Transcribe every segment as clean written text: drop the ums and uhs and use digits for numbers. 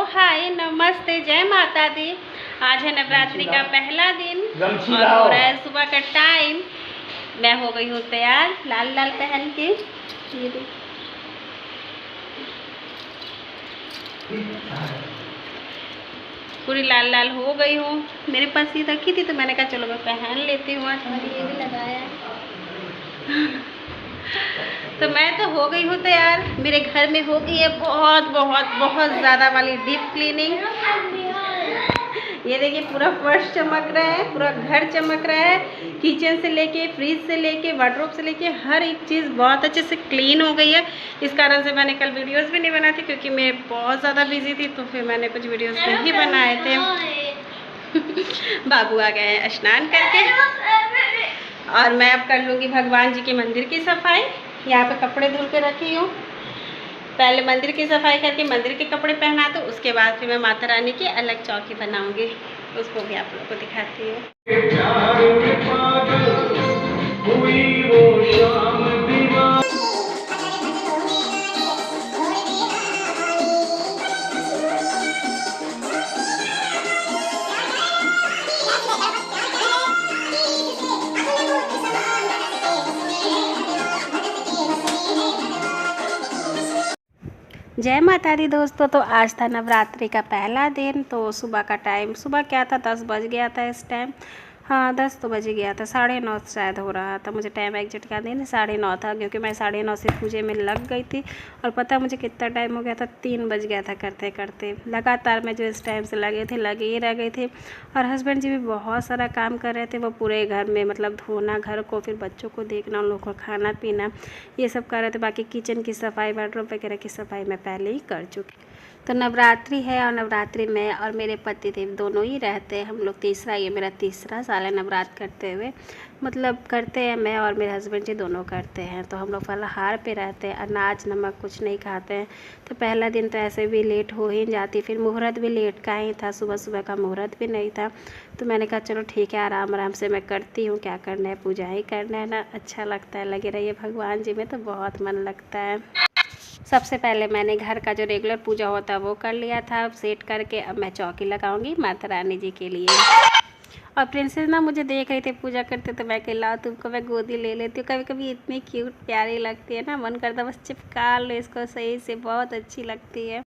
हाय नमस्ते जय माता दी। आज है नवरात्रि का पहला दिन और हो रहा है सुबह का टाइम। मैं हो गई हूँ तैयार लाल लाल पहन के। ये देख पूरी लाल लाल हो गई हूँ। मेरे पास ये रखी थी तो मैंने कहा चलो मैं पहन लेती हूँ। आज मैंने ये भी लगाया है। तो मैं तो हो गई हूँ तैयार। मेरे घर में हो गई है बहुत बहुत बहुत ज़्यादा वाली डीप क्लीनिंग। ये देखिए पूरा फर्श चमक रहा है, पूरा घर चमक रहा है। किचन से लेके फ्रिज से लेके वार्डरोब से लेके हर एक चीज़ बहुत अच्छे से क्लीन हो गई है। इस कारण से मैंने कल वीडियोस भी नहीं बनाई थी क्योंकि मैं बहुत ज़्यादा बिजी थी, तो फिर मैंने कुछ वीडियोस नहीं बनाए थे। बाबू आ गए हैं स्नान करके और मैं अब कर लूँगी भगवान जी के मंदिर की सफाई। यहाँ पे कपड़े धुल के रखी हूँ। पहले मंदिर की सफाई करके मंदिर के कपड़े पहना दो, उसके बाद फिर मैं माता रानी की अलग चौकी बनाऊंगी, उसको भी आप लोगों को दिखाती हूँ। जय माता दी दोस्तों। तो आज था नवरात्रि का पहला दिन। तो सुबह का टाइम, सुबह क्या था 10 बज गया था इस टाइम। हाँ 10 तो बज गया था, 9:30 शायद हो रहा था। मुझे टाइम एग्जैक्ट याद नहीं, 9:30 था क्योंकि मैं 9:30 से पूजे में लग गई थी। और पता है मुझे कितना टाइम हो गया था, 3 बज गया था करते करते। लगातार मैं जो इस टाइम से लगे ही रह गई थी। और हस्बैंड जी भी बहुत सारा काम कर रहे थे। वो पूरे घर में मतलब धोना घर को, फिर बच्चों को देखना, उन लोगों को खाना पीना, ये सब कर रहे थे। बाकी किचन की सफाई, बेडरूम वगैरह की सफाई मैं पहले ही कर चुकी। तो नवरात्रि है और नवरात्रि में और मेरे पति देव दोनों ही रहते हैं। हम लोग ये मेरा तीसरा साल है नवरात्र करते हुए। मतलब करते हैं, मैं और मेरे हस्बैंड जी दोनों करते हैं। तो हम लोग फलाहार पे रहते हैं, अनाज नमक कुछ नहीं खाते हैं। तो पहला दिन तो ऐसे भी लेट हो ही जाती, फिर मुहूर्त भी लेट का ही था, सुबह सुबह का मुहूर्त भी नहीं था। तो मैंने कहा चलो ठीक है, आराम आराम से मैं करती हूँ, क्या करना है, पूजा ही करना है ना, अच्छा लगता है। लगे रहिए भगवान जी में तो बहुत मन लगता है। सबसे पहले मैंने घर का जो रेगुलर पूजा होता है वो कर लिया था सेट करके। अब मैं चौकी लगाऊंगी माता रानी जी के लिए। और प्रिंसेस ना मुझे देख रही थी पूजा करते, तो मैं कहला तुमको मैं गोदी ले लेती हूँ। कभी कभी इतनी क्यूट प्यारी लगती है ना, मन करता बस चिपका लो इसको सही से, बहुत अच्छी लगती है।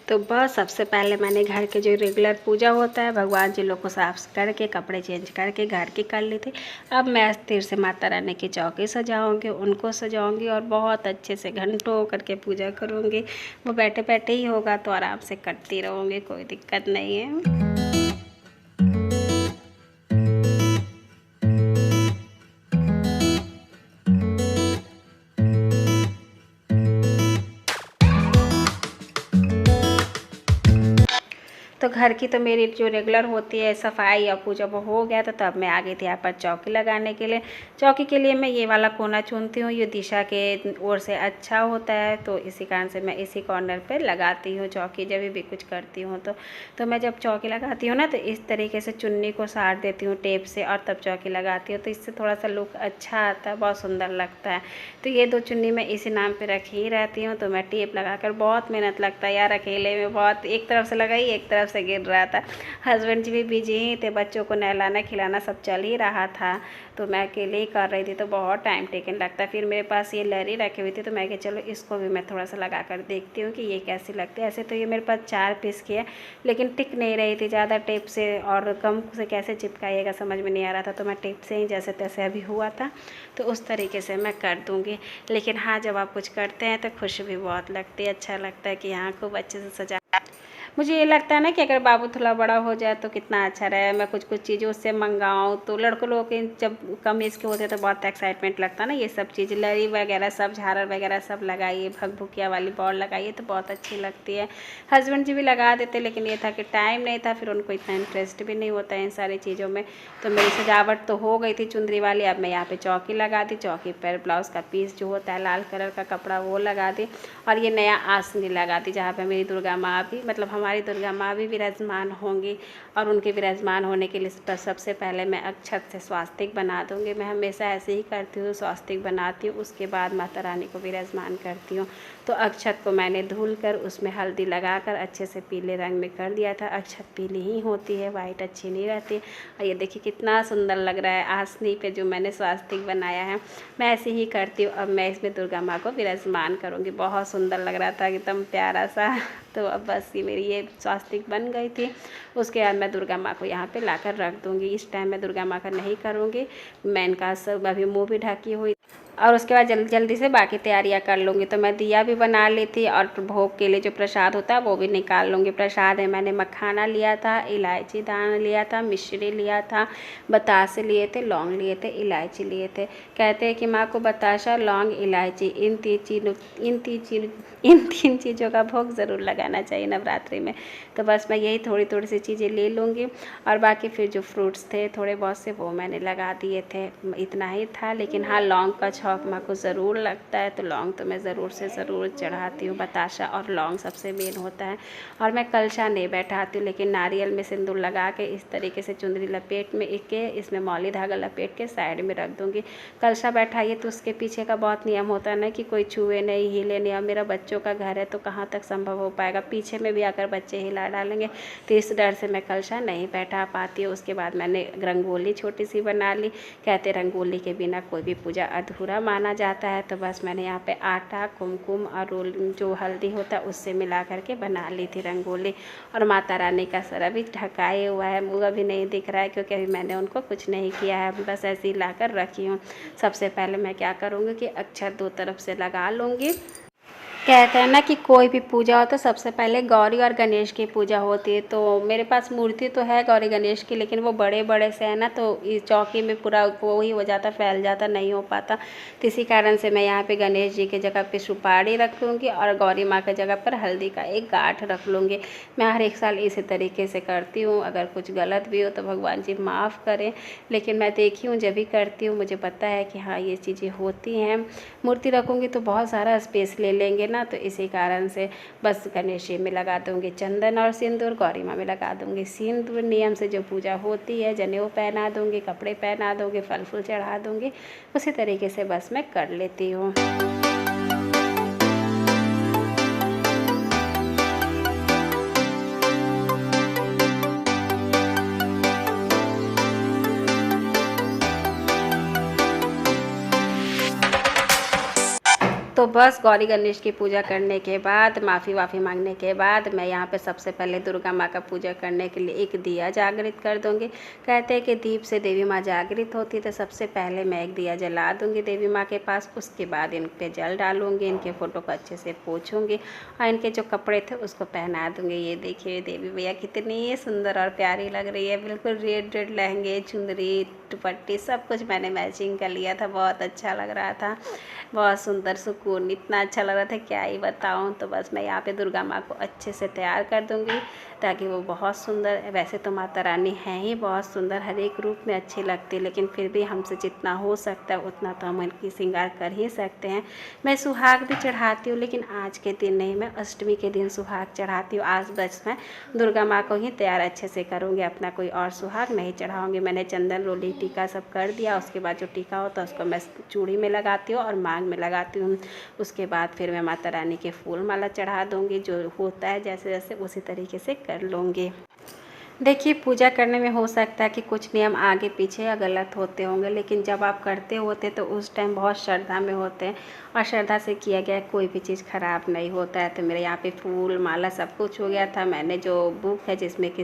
तो बस सबसे पहले मैंने घर के जो रेगुलर पूजा होता है भगवान जी लोग को साफ करके कपड़े चेंज करके घर की कर ली थी। अब मैं फिर से माता रानी की चौकी सजाऊंगी, उनको सजाऊंगी और बहुत अच्छे से घंटों करके पूजा करूंगी। वो बैठे बैठे ही होगा तो आराम से करती रहूँगी, कोई दिक्कत नहीं है। तो घर की तो मेरी जो रेगुलर होती है सफाई और पूजा वो हो गया था। तब मैं आ गई थी यहाँ पर चौकी लगाने के लिए। चौकी के लिए मैं ये वाला कोना चुनती हूँ, ये दिशा के ओर से अच्छा होता है, तो इसी कारण से मैं इसी कॉर्नर पे लगाती हूँ चौकी जब भी कुछ करती हूँ। तो मैं जब चौकी लगाती हूँ ना तो इस तरीके से चुन्नी को साट देती हूँ टेप से और तब चौकी लगाती हूँ। तो इससे थोड़ा सा लुक अच्छा आता है, बहुत सुंदर लगता है। तो ये 2 चुन्नी मैं इसी नाम पर रखी ही रहती हूँ। तो मैं टेप लगा कर, बहुत मेहनत लगता है यार अकेले में, बहुत एक तरफ से लगाई एक तरफ से गिर रहा था। हस्बैंड जी भी बिजी ही थे, बच्चों को नहलाना खिलाना सब चल ही रहा था, तो मैं अकेले ही कर रही थी। तो बहुत टाइम टेकन लगता है। फिर मेरे पास ये लरी रखी हुई थी तो मैं कि चलो इसको भी मैं थोड़ा सा लगा कर देखती हूँ कि ये कैसी लगती है। ऐसे तो ये मेरे पास 4 पीस की है लेकिन टिक नहीं रही थी, ज़्यादा टेप से और कम से कैसे चिपकाइएगा समझ में नहीं आ रहा था। तो मैं टेप से ही जैसे तैसे अभी हुआ था तो उस तरीके से मैं कर दूँगी। लेकिन हाँ जब आप कुछ करते हैं तो खुश भी बहुत लगती है, अच्छा लगता है कि यहाँ खूब अच्छे से सजा। मुझे ये लगता है ना कि अगर बाबू थोड़ा बड़ा हो जाए तो कितना अच्छा रहे, मैं कुछ कुछ चीज़ें उससे मंगाऊँ। तो लड़कों लोगों के जब कम एज के होते हैं तो बहुत एक्साइटमेंट लगता है ना, ये सब चीज़ लरी वगैरह सब झालर वगैरह सब लगाइए, भगभुकिया वाली बॉल लगाइए तो बहुत अच्छी लगती है। हस्बैंड जी भी लगा देते लेकिन ये था कि टाइम नहीं था, फिर उनको इतना इंटरेस्ट भी नहीं होता है इन सारी चीज़ों में। तो मेरी सजावट तो हो गई थी चुंदरी वाली। अब मैं यहाँ पर चौकी लगा दी, चौकी पर ब्लाउज़ का पीस जो होता है लाल कलर का कपड़ा वो लगा दी और ये नया आसनी लगा दी जहाँ पर मेरी दुर्गा माँ भी मतलब हमारी दुर्गा माँ भी विराजमान होंगी और उनके विराजमान होने के लिए सबसे पहले मैं अक्षत से स्वास्तिक बना दूँगी। मैं हमेशा ऐसे ही करती हूँ, स्वास्तिक बनाती हूँ, उसके बाद माता रानी को विराजमान करती हूँ। तो अक्षत को मैंने धुल कर उसमें हल्दी लगाकर अच्छे से पीले रंग में कर दिया था। अक्षत पीली ही होती है, वाइट अच्छी नहीं रहती। और ये देखिए कितना सुंदर लग रहा है आसनी पे जो मैंने स्वास्तिक बनाया है। मैं ऐसे ही करती हूँ। अब मैं इसमें दुर्गा माँ को विराजमान करूँगी। बहुत सुंदर लग रहा था, एकदम प्यारा सा। तो अब बस ये मेरी ये स्वास्तिक बन गई थी। उसके बाद मैं दुर्गा माँ को यहाँ पे लाकर रख दूँगी। इस टाइम मैं दुर्गा माँ का नहीं करूँगी, मैं इनका सब अभी मुँह भी ढकी हुई और उसके बाद जल्दी से बाकी तैयारियां कर लूँगी। तो मैं दिया भी बना ली थी और भोग के लिए जो प्रसाद होता है वो भी निकाल लूँगी। प्रसाद है, मैंने मखाना लिया था, इलायची दाना लिया था, मिश्री लिया था, बतासे लिए थे, लौंग लिए थे, इलायची लिए थे। कहते हैं कि माँ को बताशा, लौंग, इलायची इन तीन चीज़ों का भोग ज़रूर लगाना चाहिए नवरात्रि में। तो बस मैं यही थोड़ी थोड़ी सी चीज़ें ले लूँगी और बाकी फिर जो फ्रूट्स थे थोड़े बहुत से वो मैंने लगा दिए थे। इतना ही था, लेकिन हाँ लौंग का छौंक माँ को ज़रूर लगता है, तो लौंग तो मैं ज़रूर से ज़रूर चढ़ाती हूँ। बताशा और लौंग सबसे मेन होता है। और मैं कलशा नहीं बैठाती हूँ, लेकिन नारियल में सिंदूर लगा के इस तरीके से चुंदरी लपेट में के इसमें मौली धागा लपेट के साइड में रख दूँगी। कलशा बैठाइए तो उसके पीछे का बहुत नियम होता है ना कि कोई छुए नहीं, हिले नहीं। और मेरा बच्चों का घर है तो कहाँ तक संभव हो पाएगा, पीछे में भी आकर बच्चे हिला डालेंगे, तो इस डर से मैं कलशा नहीं बैठा पाती हूँ। उसके बाद मैंने रंगोली छोटी सी बना ली। कहते रंगोली के बिना कोई भी पूजा अधूरा माना जाता है। तो बस मैंने यहाँ पे आटा, कुमकुम और जो हल्दी होता है उससे मिला करके बना ली थी रंगोली। और माता रानी का सर अभी ढकाए हुआ है, मुँह अभी नहीं दिख रहा है क्योंकि अभी मैंने उनको कुछ नहीं किया है, बस ऐसे ही ला कर रखी हूँ। सबसे पहले मैं क्या करूँगी कि अक्षत 2 तरफ से लगा लूँगी। कहते हैं ना कि कोई भी पूजा हो तो सबसे पहले गौरी और गणेश की पूजा होती है। तो मेरे पास मूर्ति तो है गौरी गणेश की, लेकिन वो बड़े बड़े से है ना, तो इस चौकी में पूरा वो ही हो जाता, फैल जाता, नहीं हो पाता। तो इसी कारण से मैं यहाँ पे गणेश जी की जगह पे सुपारी रख लूँगी और गौरी माँ की जगह पर हल्दी का एक गांठ रख लूँगी। मैं हर एक साल इसी तरीके से करती हूँ। अगर कुछ गलत भी हो तो भगवान जी माफ़ करें, लेकिन मैं देखी हूँ जब भी करती हूँ मुझे पता है कि हाँ ये चीज़ें होती हैं। मूर्ति रखूँगी तो बहुत सारा स्पेस ले लेंगे ना, तो इसी कारण से बस गणेश जी में लगा दूँगी चंदन और सिंदूर, गौरी माँ में लगा दूँगी सिंदूर। नियम से जो पूजा होती है, जनेऊ पहना दूँगी, कपड़े पहना दूँगी, फल फूल चढ़ा दूँगी। उसी तरीके से बस मैं कर लेती हूँ। तो बस गौरी गणेश की पूजा करने के बाद, माफ़ी वाफ़ी मांगने के बाद, मैं यहाँ पे सबसे पहले दुर्गा माँ का पूजा करने के लिए एक दिया जागृत कर दूँगी। कहते हैं कि दीप से देवी माँ जागृत होती है, तो सबसे पहले मैं एक दिया जला दूँगी देवी माँ के पास। उसके बाद इन पे जल डालूँगी, इनके फ़ोटो को अच्छे से पोंछूँगी और इनके जो कपड़े थे उसको पहना दूँगी। ये देखिए देवी भैया कितनी सुंदर और प्यारी लग रही है, बिल्कुल रेड रेड लहंगे, चुंदरी, दुपट्टी सब कुछ मैंने मैचिंग कर लिया था। बहुत अच्छा लग रहा था, बहुत सुंदर, सुकून, इतना अच्छा लग रहा था क्या ही बताऊं। तो बस मैं यहाँ पे दुर्गा माँ को अच्छे से तैयार कर दूँगी ताकि वो बहुत सुंदर, वैसे तो माता रानी हैं ही बहुत सुंदर, हर एक रूप में अच्छी लगती है, लेकिन फिर भी हमसे जितना हो सकता है उतना तो हम इनकी श्रृंगार कर ही सकते हैं। मैं सुहाग भी चढ़ाती हूँ, लेकिन आज के दिन नहीं, मैं अष्टमी के दिन सुहाग चढ़ाती हूँ। आज बस मैं दुर्गा माँ को ही तैयार अच्छे से करूँगी, अपना कोई और सुहाग नहीं चढ़ाऊँगी। मैंने चंदन, रोली, टीका सब कर दिया। उसके बाद जो टीका होता है उसको मैं चूड़ी में लगाती हूँ और मांग में लगाती हूँ। उसके बाद फिर मैं माता रानी के फूल माला चढ़ा दूँगी, जो होता है जैसे जैसे उसी तरीके से कर लूँगी। देखिए पूजा करने में हो सकता है कि कुछ नियम आगे पीछे या गलत होते होंगे, लेकिन जब आप करते होते तो उस टाइम बहुत श्रद्धा में होते हैं और श्रद्धा से किया गया कोई भी चीज़ ख़राब नहीं होता है। तो मेरे यहाँ पे फूल माला सब कुछ हो गया था। मैंने जो बुक है जिसमें कि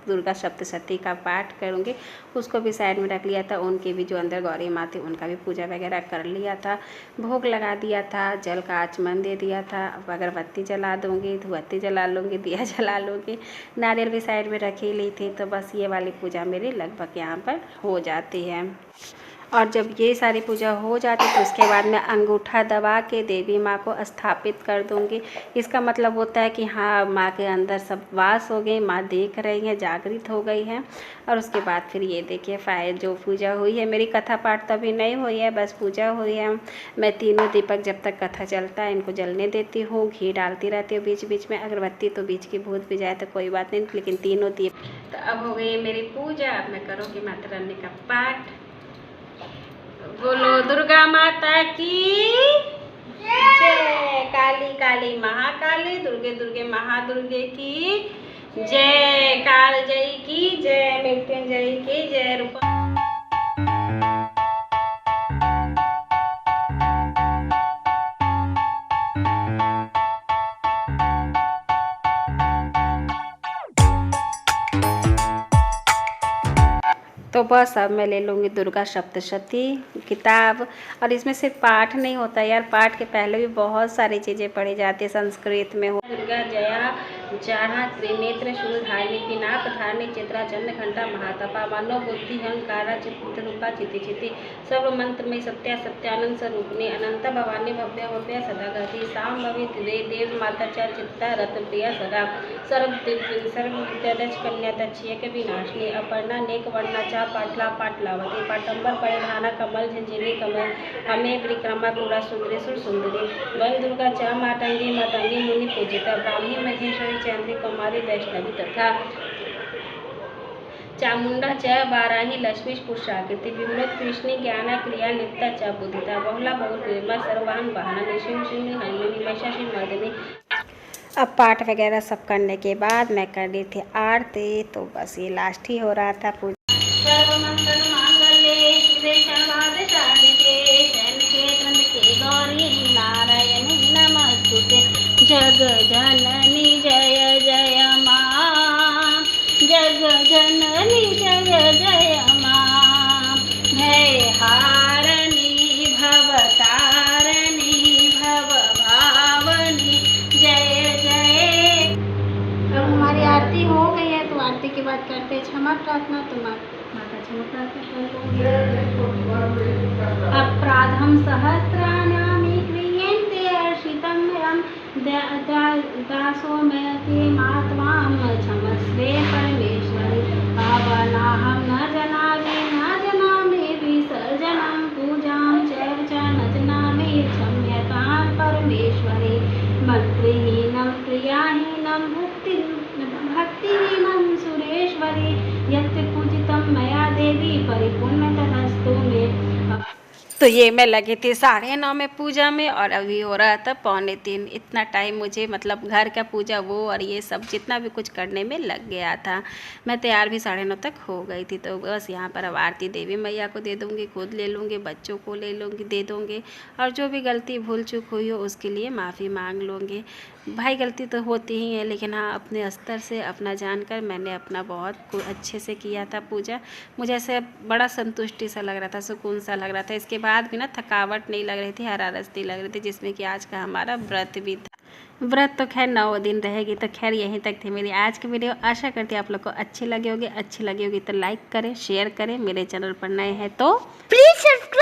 दुर्गा सप्तशती का पाठ करूँगी उसको भी साइड में रख लिया था। उनकी भी जो अंदर गौरी माँ थी उनका भी पूजा वगैरह कर लिया था, भोग लगा दिया था, जल का आचमन दे दिया था। अब अगरबत्ती जला दूँगी, धूपबत्ती जला लूँगी, दिया जला लूँगी, नारियल भी साइड में रखी ली थी। तो बस ये वाली पूजा मेरी लगभग यहाँ पर हो जाती है। और जब ये सारी पूजा हो जाती तो उसके बाद मैं अंगूठा दबा के देवी माँ को स्थापित कर दूँगी। इसका मतलब होता है कि हाँ, माँ के अंदर सब वास हो गई, माँ देख रही हैं, जागृत हो गई हैं। और उसके बाद फिर ये देखिए जो पूजा हुई है, मेरी कथा पाठ तो अभी नहीं हुई है, बस पूजा हुई है। मैं तीनों दीपक जब तक कथा चलता है इनको जलने देती हूँ, घी डालती रहती हूँ बीच बीच में, अगरबत्ती तो बीच की भूत भी जाए तो कोई बात नहीं, लेकिन तीनों दीप। तो अब हो गई मेरी पूजा, अब मैं करूँगी माता रानी का पाठ। बोलो दुर्गा माता की जय। काली काली महाकाली, दुर्गे दुर्गे महादुर्गे की जय। काल जय की जय, मृत्युंजय की जय। रूपा तो बस अब मैं ले लूँगी दुर्गा सप्तशती किताब। और इसमें सिर्फ पाठ नहीं होता यार, पाठ के पहले भी बहुत सारी चीज़ें पढ़ी जाती है संस्कृत में। हो दुर्गा जया जाहा त्रिनेत्र शूलधारिणी पिनाक धारिणी चित्रा चंद्र घंटा महातपा मनो बुद्धि हंकारा चित्रूपा चिति चिति सर्व मंत्र में सत्या सत्यानंद स्वरूपिणी अनंत भवानी भव्य भव्य सदा गति साम भवि देव माता च चित्ता रत प्रिया सदा सर्व विद्यादक्ष कन्या तक्षक विनाशिनी अपर्णा नेक वर्णा चा पाटला पाटलावती पाटंबर परिधाना कमल झंझिनी कमल हमें परिक्रमा पूरा सुंदरी सुर सुंदरी वन दुर्गा च मातंगी मतंगी मुनि पूजिता ब्राह्मी महेश्वरी चंद्री कुमारी वैष्णवी तथा चामुंडा च बाराही लक्ष्मी पुरुषाकृति विमृत कृष्णी ज्ञाना क्रिया नित्या च बुद्धिता बहुला बहुल निर्मा सर्वान बहाना निशिनी हनुमनी महिषासुर मर्दिनी। अब पाठ वगैरह सब करने के बाद मैं कर रही थी आरती, तो बस ये लास्ट ही हो रहा था पूजा। सर्वमंगल मांगल्ये शिवे सर्वार्थ साधिके शरण्ये त्र्यंबके गौरी नारायणी नमस्तुते जग जननी जय जय मां जग जननी जय जय मां भय हारणी भवतारणी भव भावनी जय जय। अब हमारी आरती हो गई है, तो आरती के बाद करते हैं क्षमा प्रार्थना। तो माता क्षमा प्रार्थना कर अपराधम सहस्राणामि क्रियन्ते अर्षितं दासो मे मात्वां क्षमस्वे परमेश्वरी पावनाहं न जनामि विसर्जनं पूजां चैव च न जनामि क्षम्यतां परमेश्वरी मंत्रिहीनं क्रियाहीनं भक्तिहीनं सुरेश्वरी यत् पूजितं मया देवी परिपूर्ण तदस्तु मे। तो ये मैं लगी थी 9:30 में पूजा में, और अभी हो रहा था 2:45। इतना टाइम मुझे मतलब घर का पूजा वो और ये सब जितना भी कुछ करने में लग गया था। मैं तैयार भी 9:30 तक हो गई थी। तो बस यहाँ पर अब आरती देवी मैया को दे दूँगी, खुद ले लूँगी, बच्चों को ले लूँगी, दे दूँगी, और जो भी गलती भूल चूक हुई हो उसके लिए माफ़ी मांग लूँगी। भाई गलती तो होती ही है, लेकिन हाँ अपने स्तर से अपना जानकर मैंने अपना बहुत अच्छे से किया था पूजा। मुझे ऐसे बड़ा संतुष्टि सा लग रहा था, सुकून सा लग रहा था। इसके बाद भी ना थकावट नहीं लग रही थी, हरारस्ती लग रही थी, जिसमें कि आज का हमारा व्रत भी था। व्रत तो खैर 9 दिन रहेगी। तो खैर यहीं तक थी मेरी आज की वीडियो। आशा करती हूँ आप लोग को अच्छी लगी होगी तो लाइक करें, शेयर करें। मेरे चैनल पर नए हैं तो प्लीज़ सब्सक्राइब